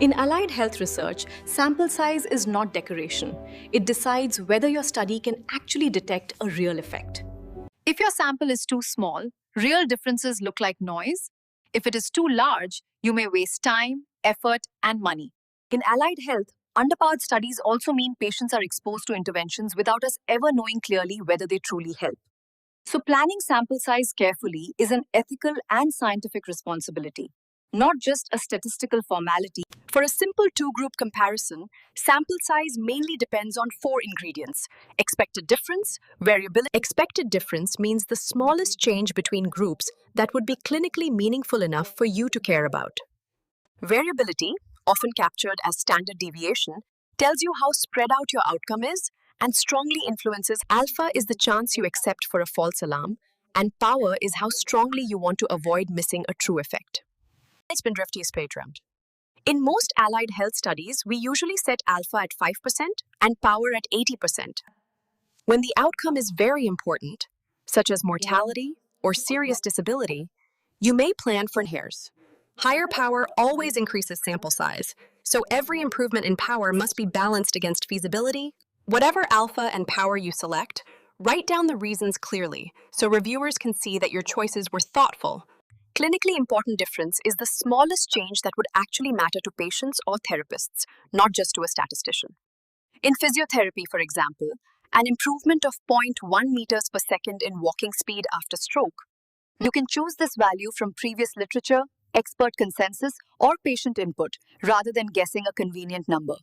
In allied health research, sample size is not decoration. It decides whether your study can actually detect a real effect. If your sample is too small, real differences look like noise. If it is too large, you may waste time, effort, and money. In allied health, underpowered studies also mean patients are exposed to interventions without us ever knowing clearly whether they truly help. So, planning sample size carefully is an ethical and scientific responsibility, not just a statistical formality. For a simple two-group comparison, sample size mainly depends on four ingredients: expected difference, variability. Expected difference means the smallest change between groups that would be clinically meaningful enough for you to care about. Variability, often captured as standard deviation, tells you how spread out your outcome is and strongly influences. Alpha is the chance you accept for a false alarm, and power is how strongly you want to avoid missing a true effect. It's been Drifty Spectrum. In most allied health studies, we usually set alpha at 5% and power at 80%. When the outcome is very important, such as mortality or serious disability, you may plan for hairs. Higher power always increases sample size, so every improvement in power must be balanced against feasibility. Whatever alpha and power you select, write down the reasons clearly so reviewers can see that your choices were thoughtful. Clinically important difference is the smallest change that would actually matter to patients or therapists, not just to a statistician. In physiotherapy, for example, an improvement of 0.1 meters per second in walking speed after stroke. You can choose this value from previous literature, expert consensus, or patient input, rather than guessing a convenient number.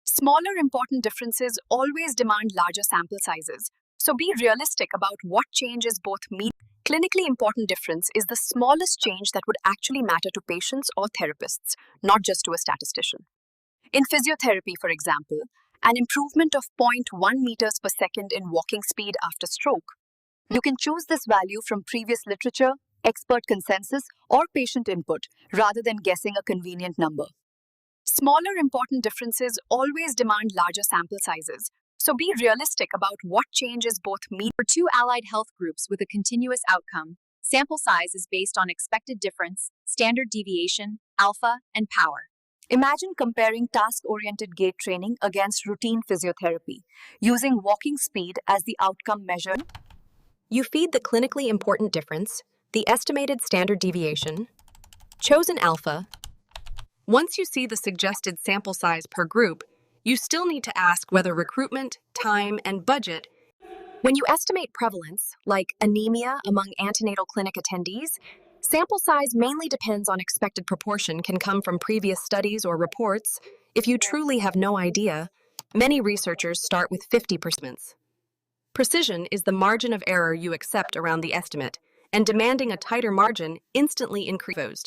Smaller important differences always demand larger sample sizes, so be realistic about what change is both meaningful. Clinically important difference is the smallest change that would actually matter to patients or therapists, not just to a statistician. In physiotherapy, for example, an improvement of 0.1 meters per second in walking speed after stroke. You can choose this value from previous literature, expert consensus, or patient input, rather than guessing a convenient number. Smaller important differences always demand larger sample sizes, so be realistic about what change is both meaningful. For two allied health groups with a continuous outcome, sample size is based on expected difference, standard deviation, alpha, and power. Imagine comparing task-oriented gait training against routine physiotherapy, using walking speed as the outcome measure. You feed the clinically important difference, the estimated standard deviation, chosen alpha. Once you see the suggested sample size per group, you still need to ask whether recruitment, time, and budget. When you estimate prevalence, like anemia among antenatal clinic attendees, sample size mainly depends on expected proportion can come from previous studies or reports. If you truly have no idea, many researchers start with 50%. Precision is the margin of error you accept around the estimate, and demanding a tighter margin instantly increases.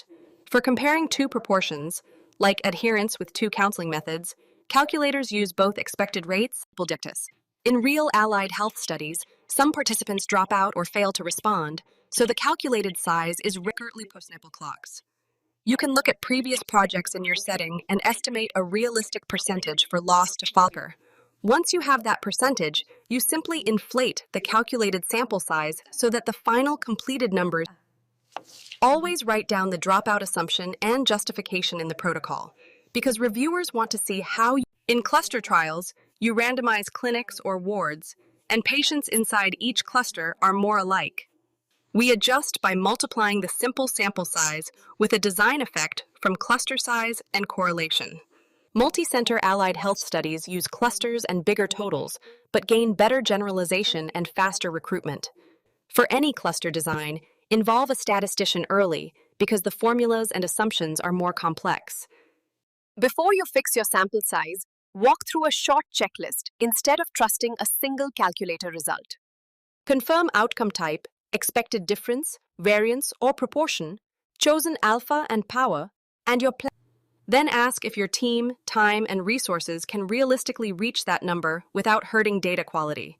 For comparing two proportions, like adherence with two counseling methods, calculators use both expected rates and dictus. In real allied health studies, some participants drop out or fail to respond, so the calculated size is recurrently postnatal clocks. You can look at previous projects in your setting and estimate a realistic percentage for loss to follower. Once you have that percentage, you simply inflate the calculated sample size so that the final completed numbers. Always write down the dropout assumption and justification in the protocol, because reviewers want to see how in cluster trials, you randomize clinics or wards, and patients inside each cluster are more alike. We adjust by multiplying the simple sample size with a design effect from cluster size and correlation. Multi-center allied health studies use clusters and bigger totals, but gain better generalization and faster recruitment. For any cluster design, involve a statistician early because the formulas and assumptions are more complex. Before you fix your sample size, walk through a short checklist instead of trusting a single calculator result. Confirm outcome type, expected difference, variance, or proportion, chosen alpha and power, and your plan. Then ask if your team, time, and resources can realistically reach that number without hurting data quality.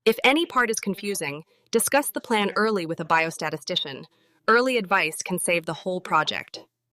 If any part is confusing, discuss the plan early with a biostatistician. Early advice can save the whole project.